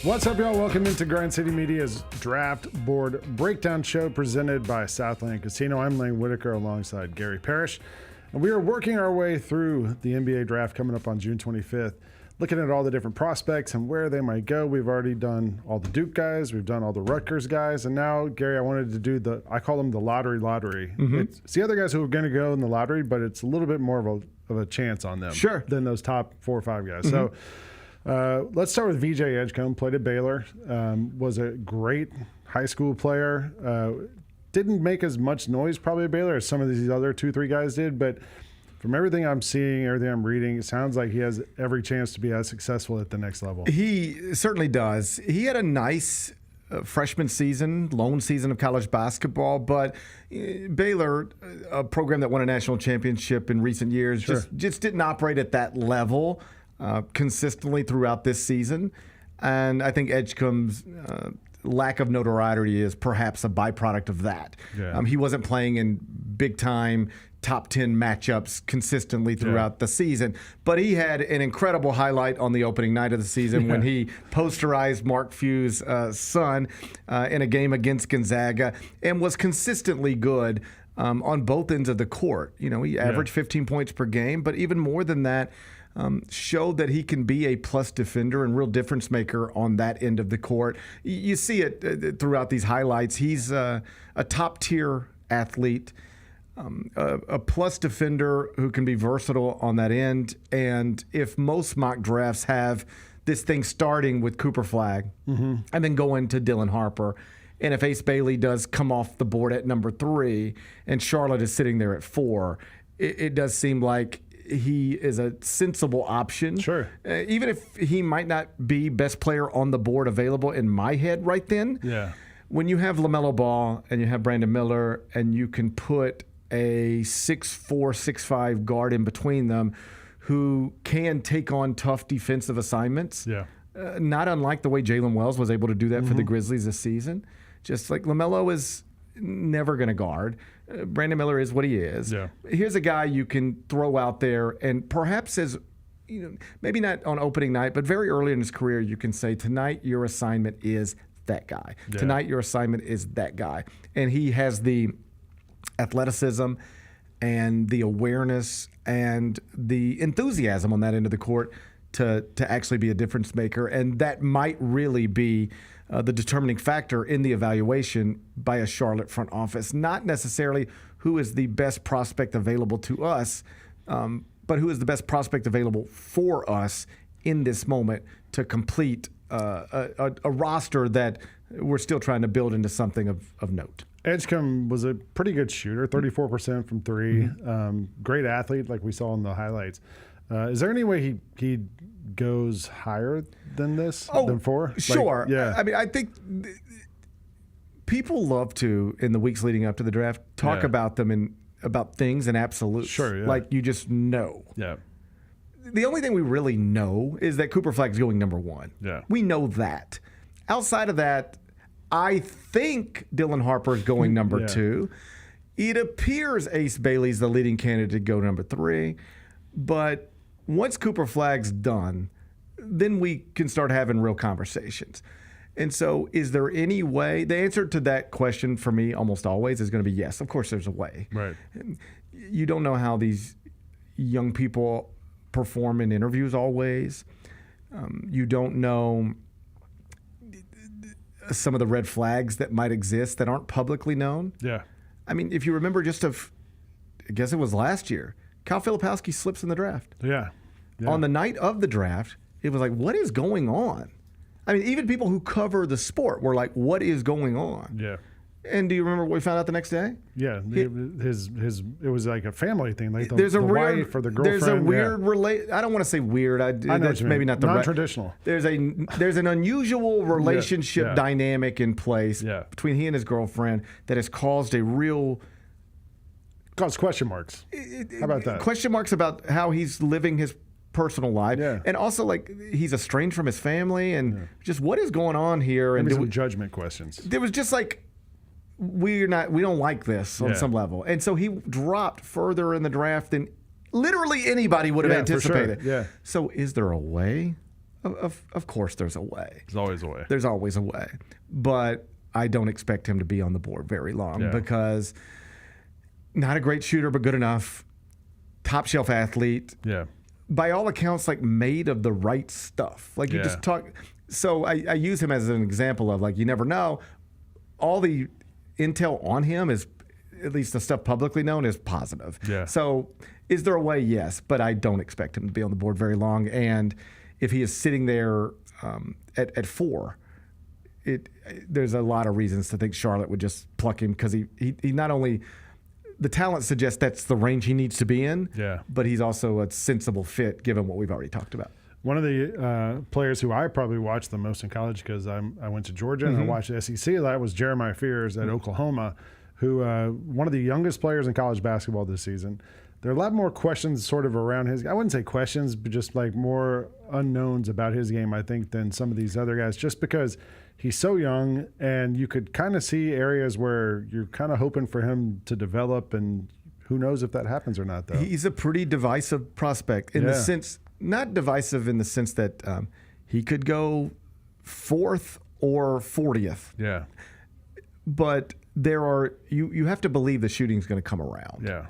What's up, y'all? Welcome into Grind City Media's Draft Board Breakdown Show presented by Southland Casino. I'm Lang Whitaker alongside Gary Parrish, and we are working our way through the NBA draft coming up on June 25th, looking at all the different prospects and where they might go. We've already done all the Duke guys, we've done all the Rutgers guys, and now, Gary, I wanted to do I call them the lottery. It's the other guys who are going to go in the lottery, but it's a little bit more of a chance on them than those top 4 or 5 guys. So let's start with VJ Edgecombe. Played at Baylor, was a great high school player. Didn't make as much noise probably at Baylor as some of these other 2-3 guys did, but from everything I'm seeing, everything I'm reading, it sounds like he has every chance to be as successful at the next level. He certainly does. He had a nice freshman season, lone season of college basketball, but Baylor, a program that won a national championship in recent years, just didn't operate at that level consistently throughout this season. And I think Edgecombe's lack of notoriety is perhaps a byproduct of that. He wasn't playing in big-time top 10 matchups consistently throughout the season, but he had an incredible highlight on the opening night of the season when he posterized Mark Few's son in a game against Gonzaga and was consistently good on both ends of the court. You know, he averaged 15 points per game, but even more than that, showed that he can be a plus defender and real difference maker on that end of the court. You see it throughout these highlights. He's a top-tier athlete, a plus defender who can be versatile on that end. And if most mock drafts have this thing starting with Cooper Flagg and then going to Dylan Harper, and if Ace Bailey does come off the board at number 3 and Charlotte is sitting there at 4, it does seem like he is a sensible option. Even if he might not be best player on the board available in my head right then. When you have LaMelo Ball and you have Brandon Miller and you can put a 6'4", 6'5" guard in between them who can take on tough defensive assignments, not unlike the way Jalen Wells was able to do that for the Grizzlies this season. Just like LaMelo is never going to guard. Brandon Miller is what he is. Here's a guy you can throw out there and perhaps as, you know, maybe not on opening night, but very early in his career, you can say, tonight your assignment is that guy. Tonight your assignment is that guy. And he has the athleticism and the awareness and the enthusiasm on that end of the court to actually be a difference maker. And that might really be the determining factor in the evaluation by a Charlotte front office. Not necessarily who is the best prospect available to us, but who is the best prospect available for us in this moment to complete a roster that we're still trying to build into something of note. Edgecombe was a pretty good shooter, 34% from 3. Great athlete, like we saw in the highlights. Is there any way he goes higher than this, than 4? Sure. I mean, I think people love to, in the weeks leading up to the draft, talk about them about things in absolutes. Like you just know. The only thing we really know is that Cooper Flagg is going number 1. We know that. Outside of that, I think Dylan Harper is going number 2. It appears Ace Bailey's the leading candidate to go number 3. But once Cooper Flagg's done, then we can start having real conversations. And so is there any way? The answer to that question for me almost always is going to be yes. Of course there's a way. You don't know how these young people perform in interviews always. You don't know some of the red flags that might exist that aren't publicly known. I mean, if you remember I guess it was last year, Kyle Filipowski slips in the draft. On the night of the draft, it was like, what is going on? I mean, even people who cover the sport were like, what is going on? And do you remember what we found out the next day? It was like a family thing. Like the wife or the girlfriend. There's a weird I don't want to say weird. That's maybe not the non-traditional. There's an unusual relationship dynamic in place between he and his girlfriend that has caused question marks. How about that? Question marks about how he's living his personal life, and also like he's estranged from his family, and just what is going on here? And some judgment questions. There was just like we don't like this on some level, and so he dropped further in the draft than literally anybody would have anticipated. For sure. So is there a way Of course there's a way. There's always a way. There's always a way. But I don't expect him to be on the board very long because not a great shooter, but good enough. Top shelf athlete. Yeah. By all accounts, like made of the right stuff. Like you just talk. So I use him as an example of like, you never know. All the intel on him is, at least the stuff publicly known, is positive. Yeah. So is there a way? Yes, but I don't expect him to be on the board very long. And if he is sitting there at 4, there's a lot of reasons to think Charlotte would just pluck him because he not only the talent suggests that's the range he needs to be in, but he's also a sensible fit given what we've already talked about. One of the players who I probably watched the most in college because I went to Georgia and I watched the SEC, that was Jeremiah Fears at Oklahoma, who one of the youngest players in college basketball this season. There are a lot more questions sort of around his – I wouldn't say questions, but just like more unknowns about his game, I think, than some of these other guys just because he's so young and you could kind of see areas where you're kind of hoping for him to develop, and who knows if that happens or not, though. He's a pretty divisive prospect in the sense – not divisive in the sense that he could go 4th or 40th. Yeah. But there are you have to believe the shooting's going to come around. Yeah.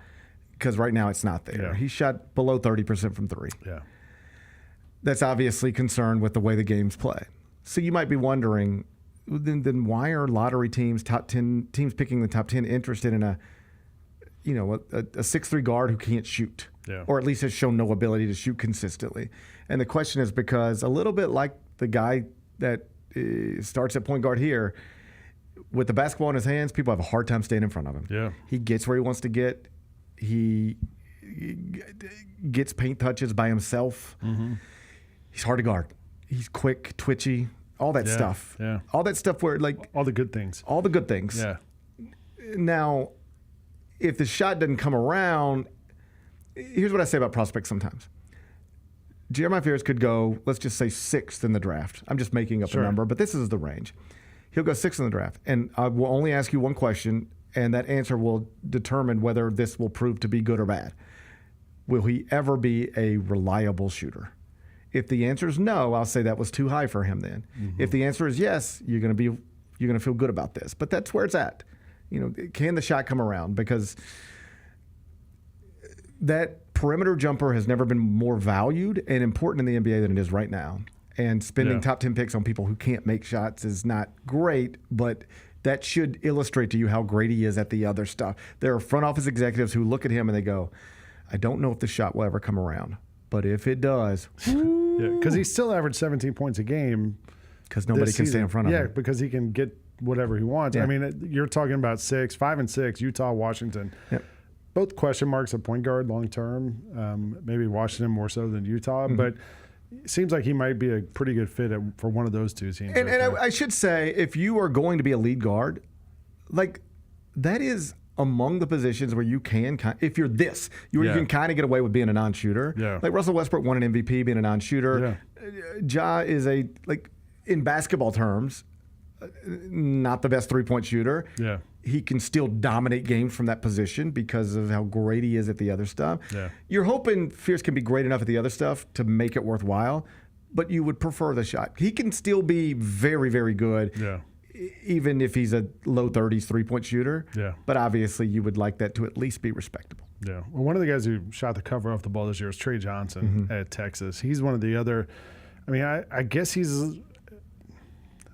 Because right now it's not there. Yeah. He shot below 30% from 3. Yeah. That's obviously concerned with the way the game's play. So you might be wondering, then why are lottery teams, top 10 teams picking the top 10 interested in a 6'3" guard who can't shoot? Yeah. Or at least has shown no ability to shoot consistently. And the question is because a little bit like the guy that starts at point guard here, with the basketball in his hands, people have a hard time staying in front of him. Yeah. He gets where he wants to get. He gets paint touches by himself. Mm-hmm. He's hard to guard. He's quick, twitchy, all that stuff. Yeah. All that stuff where like all the good things. All the good things. Yeah. Now, if the shot doesn't come around, here's what I say about prospects sometimes. Jeremiah Fears could go, let's just say 6th in the draft. I'm just making up a number, but this is the range. He'll go 6th in the draft. And I will only ask you one question, and that answer will determine whether this will prove to be good or bad. Will he ever be a reliable shooter? If the answer is no, I'll say that was too high for him then. Mm-hmm. If the answer is yes, you're going to feel good about this. But that's where it's at. Can the shot come around? Because that perimeter jumper has never been more valued and important in the NBA than it is right now. And spending top 10 picks on people who can't make shots is not great, but that should illustrate to you how great he is at the other stuff. There are front office executives who look at him and they go, I don't know if the shot will ever come around, but if it does. Because he still averaged 17 points a game. Because nobody can stay in front of him. Yeah, because he can get whatever he wants. Yeah. I mean, you're talking about 5 and 6, Utah, Washington. Yep. Both question marks at point guard long term. Maybe Washington more so than Utah, but it seems like he might be a pretty good fit for one of those two teams. And I should say, if you are going to be a lead guard, like that is among the positions where you can, if you're this, you can kind of get away with being a non-shooter. Yeah. Like Russell Westbrook won an MVP being a non-shooter. Yeah. Ja is in basketball terms, not the best three-point shooter. Yeah. He can still dominate games from that position because of how great he is at the other stuff. Yeah. You're hoping Fierce can be great enough at the other stuff to make it worthwhile, but you would prefer the shot. He can still be very, very good, even if he's a low 30s three-point shooter. Yeah. But obviously you would like that to at least be respectable. Yeah. Well, one of the guys who shot the cover off the ball this year is Trey Johnson at Texas. He's one of the other – I mean, I guess he's –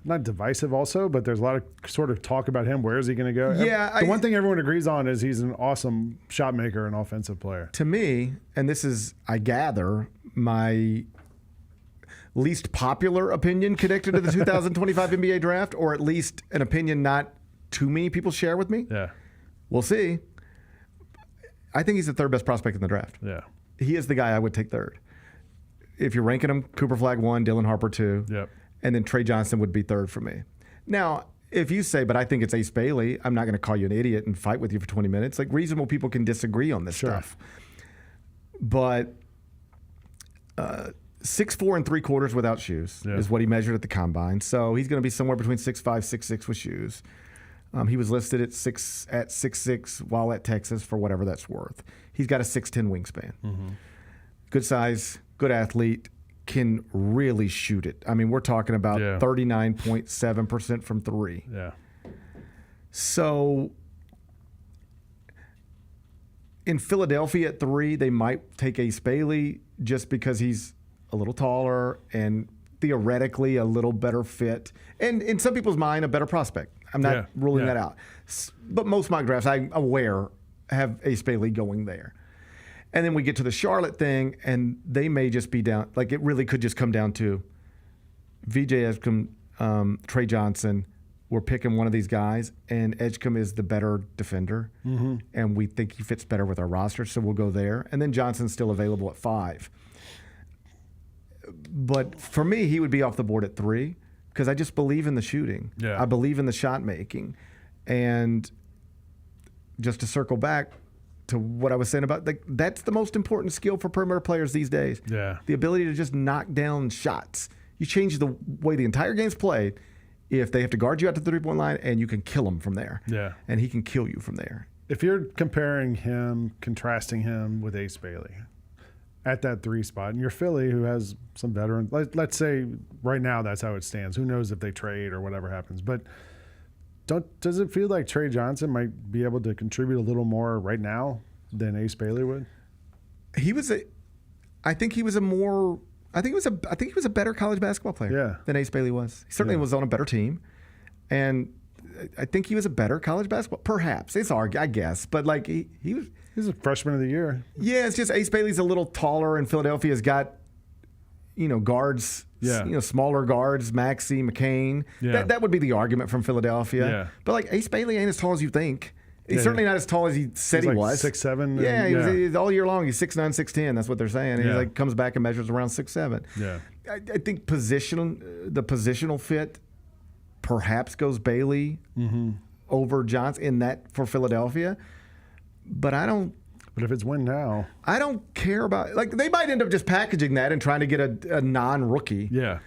not divisive also, but there's a lot of sort of talk about him. Where is he going to go? Yeah. The one thing everyone agrees on is he's an awesome shot maker and offensive player. To me, and this is, I gather, my least popular opinion connected to the 2025 NBA draft, or at least an opinion not too many people share with me. Yeah. We'll see. I think he's the third best prospect in the draft. Yeah. He is the guy I would take third. If you're ranking him, Cooper Flagg 1, Dylan Harper 2. Yep. And then Trey Johnson would be third for me. Now, if you say, but I think it's Ace Bailey, I'm not going to call you an idiot and fight with you for 20 minutes. Like, reasonable people can disagree on this stuff. But 6'4" and 3/4 without shoes is what he measured at the combine. So he's going to be somewhere between 6'5", 6'6" with shoes. He was listed at 6'6" while at Texas for whatever that's worth. He's got a 6'10" wingspan. Mm-hmm. Good size, good athlete. can really shoot it. I mean, we're talking about 39.7% from three. Yeah. So in Philadelphia at 3, they might take Ace Bailey just because he's a little taller and theoretically a little better fit. And in some people's mind, a better prospect. I'm not ruling that out. But most mock drafts, I'm aware, have Ace Bailey going there. And then we get to the Charlotte thing, and they may just be down. Like, it really could just come down to VJ Edgecombe, Trey Johnson. We're picking one of these guys, and Edgecombe is the better defender, and we think he fits better with our roster, so we'll go there. And then Johnson's still available at 5. But for me, he would be off the board at 3 because I just believe in the shooting. Yeah. I believe in the shot making. And just to circle back to what I was saying about, like, that's the most important skill for perimeter players these days. Yeah. The ability to just knock down shots. You change the way the entire game's played if they have to guard you out to the three-point line, and you can kill them from there. Yeah. And he can kill you from there. If you're comparing him, contrasting him with Ace Bailey at that 3 spot, and you're Philly, who has some veterans, let's say right now that's how it stands. Who knows if they trade or whatever happens. But does it feel like Trey Johnson might be able to contribute a little more right now than Ace Bailey would? I think he was a better college basketball player than Ace Bailey was. He certainly was on a better team, and I think he was a better college basketball. Perhaps it's hard, I guess, but like he was. He's a freshman of the year. Yeah, it's just Ace Bailey's a little taller, and Philadelphia's got guards. Yeah. Smaller guards, Maxey, McCain. Yeah. That would be the argument from Philadelphia. Yeah. But like Ace Bailey ain't as tall as you think. He's certainly not as tall as he said he like was. 6'7". Yeah, he's all year long. He's 6'9", 6'10". That's what they're saying. Yeah. He comes back and measures around 6'7". Yeah. I think the positional fit perhaps goes Bailey over Johnson in that for Philadelphia. But I don't. But if it's win now, I don't care about, like, they might end up just packaging that and trying to get a non-rookie. Yeah.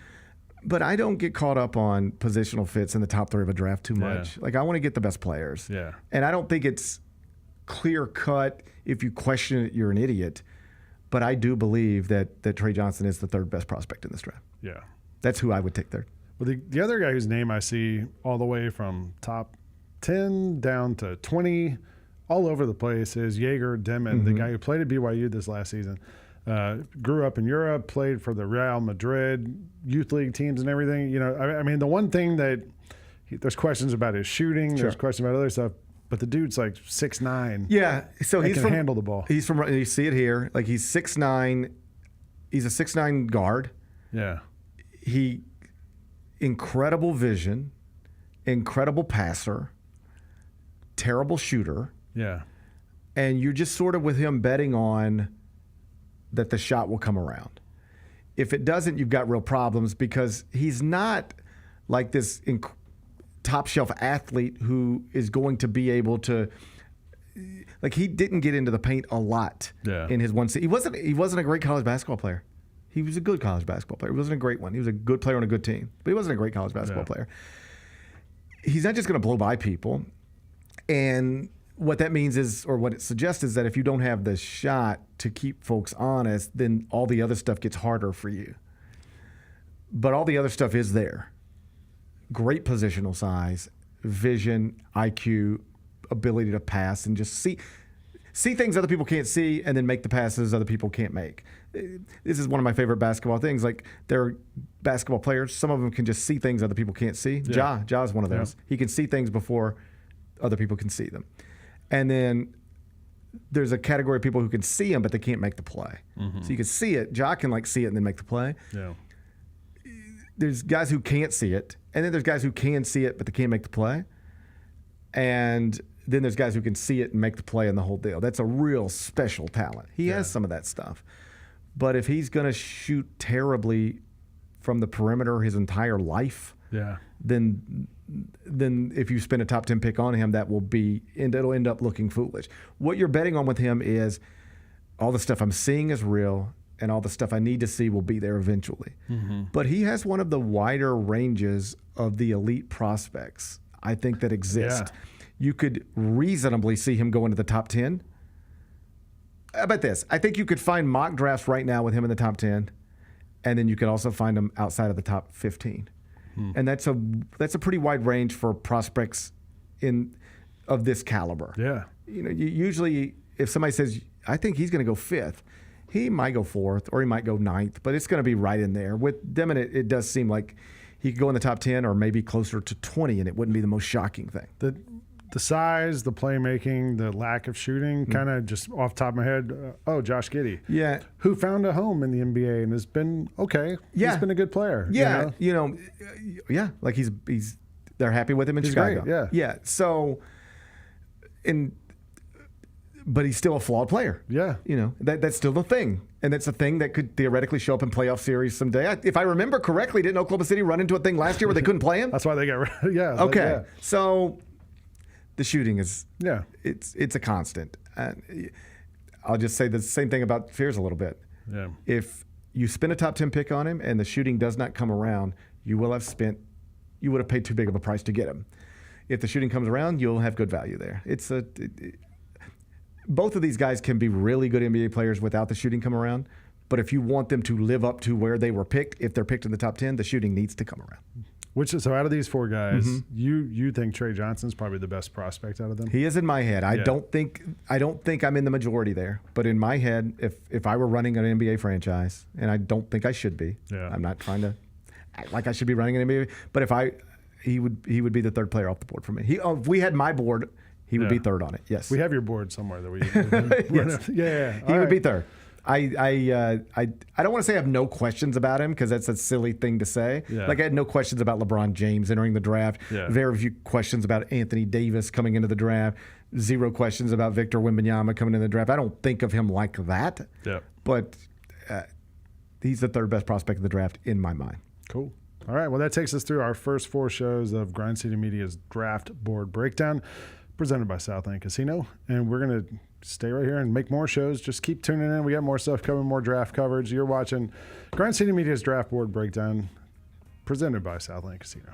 But I don't get caught up on positional fits in the top 3 of a draft too much. Like, I want to get the best players. Yeah. And I don't think it's clear cut. If you question it, you're an idiot. But I do believe that Trey Johnson is the 3rd best prospect in this draft. Yeah. That's who I would take 3rd. Well, the other guy whose name I see all the way from top 10 down to 20, all over the place, is Egor, Demin, the guy who played at BYU this last season. Grew up in Europe, played for the Real Madrid youth league teams and everything. I mean, the one thing that there's questions about his shooting, there's questions about other stuff, but the dude's like 6'9". Yeah, so he can handle the ball. He's from. You see it here. Like, he's 6'9". He's a 6'9" guard. Yeah. He incredible vision, incredible passer, terrible shooter. Yeah. And you're just sort of with him betting on that the shot will come around. If it doesn't, you've got real problems because he's not like this top shelf athlete who is going to be able to, like, he didn't get into the paint a lot in his one season. He wasn't a great college basketball player. He was a good college basketball player. He wasn't a great one. He was a good player on a good team, but he wasn't a great college basketball player. He's not just going to blow by people. And what that means is, or what it suggests is that if you don't have the shot to keep folks honest, then all the other stuff gets harder for you. But all the other stuff is there. Great positional size, vision, IQ, ability to pass, and just see things other people can't see and then make the passes other people can't make. This is one of my favorite basketball things. Like, they're basketball players. Some of them can just see things other people can't see. Ja is one of those. He can see things before other people can see them. And then there's a category of people who can see them, but they can't make the play. So you can see it. Ja can see it and then make the play. Yeah. There's guys who can't see it, and then there's guys who can see it, but they can't make the play. And then there's guys who can see it and make the play and the whole deal. That's a real special talent. He has some of that stuff. But if he's going to shoot terribly from the perimeter his entire life, then if you spend a top 10 pick on him, it'll end up looking foolish. What you're betting on with him is all the stuff I'm seeing is real, and all the stuff I need to see will be there eventually. But he has one of the wider ranges of the elite prospects, I think, that exist. You could reasonably see him go into the top 10. How about this? I think you could find mock drafts right now with him in the top 10 and then you can also find them outside of the top 15. And that's a pretty wide range for prospects of this caliber. Yeah. Usually if somebody says, I think he's going to go 5th, he might go 4th or he might go 9th, but it's going to be right in there. With Demin, it does seem like he could go in the top 10 or maybe closer to 20, and it wouldn't be the most shocking thing. The size, the playmaking, the lack of shooting, kind of just off the top of my head, Josh Giddey. Yeah. Who found a home in the NBA and has been okay. Yeah. He's been a good player. Yeah. Like they're happy with him in Chicago. Great, Yeah. So, but he's still a flawed player. Yeah. That's still the thing. And that's a thing that could theoretically show up in playoff series someday. If I remember correctly, didn't Oklahoma City run into a thing last year where they couldn't play him? That's why they got rid. Yeah. Okay. So the shooting is, yeah, it's a constant. I'll just say the same thing about Fears a little bit. Yeah. If you spend a top 10 pick on him and the shooting does not come around, you would have paid too big of a price to get him. If the shooting comes around, you'll have good value there. Both of these guys can be really good NBA players without the shooting come around. But if you want them to live up to where they were picked, if they're picked in the top 10, the shooting needs to come around. So out of these 4 guys, you think Trey Johnson's probably the best prospect out of them? He is in my head. I don't think I'm in the majority there. But in my head, if I were running an NBA franchise, and I don't think I should be, I'm not trying to act like I should be running an NBA. But he would be the 3rd player off the board for me. If we had my board, he would be 3rd on it. Yes, we have your board somewhere that we. Yes. Yeah. He would be 3rd. I don't want to say I have no questions about him because that's a silly thing to say. Yeah. Like I had no questions about LeBron James entering the draft. Yeah. Very few questions about Anthony Davis coming into the draft. 0 questions about Victor Wembanyama coming into the draft. I don't think of him like that. Yeah. But he's the 3rd best prospect of the draft in my mind. Cool. All right. Well, that takes us through our first 4 shows of Grind City Media's Draft Board Breakdown, presented by Southland Casino. And we're going to stay right here and make more shows. Just keep tuning in. We got more stuff coming, more draft coverage. You're watching Grind City Media's Draft Board Breakdown, presented by Southland Casino.